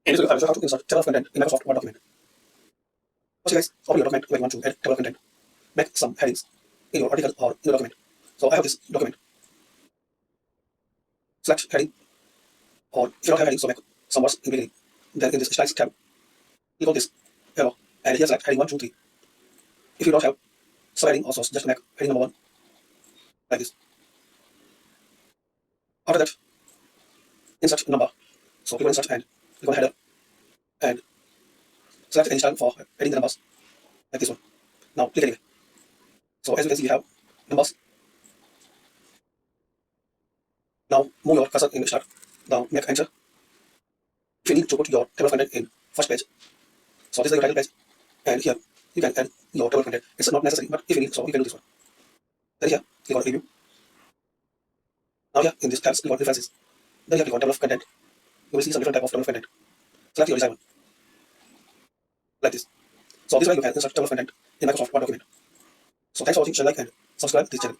In this video, I will show how to insert table of content in Microsoft Word document. First, guys, open your document where you want to add table of content. Make some headings in your article or in your document. So I have this document. Select heading, or if you don't have heading, so make some words in beginning. Then in this styles tab, click on this arrow, and here select heading 1, 2, 3. If you don't have subheading also, just make heading number 1 like this. After that, insert number. So click on insert and click on header and select any style for adding the numbers like this one. Now click anyway. So as you can see, we have numbers. Now move your cursor in start. Now make enter. If you need to put your table of content in first page, so this is your title page, and here you can add your table of content. It's not necessary, but if you need, so you can do this one. Then here click on review. Now here in this tabs click on references. Then here click on table of content. You will see some different type of table of content. Select your desired one like this. So this way you can insert table of content in Microsoft Word document. So thanks for watching. Share, like, and subscribe to this channel.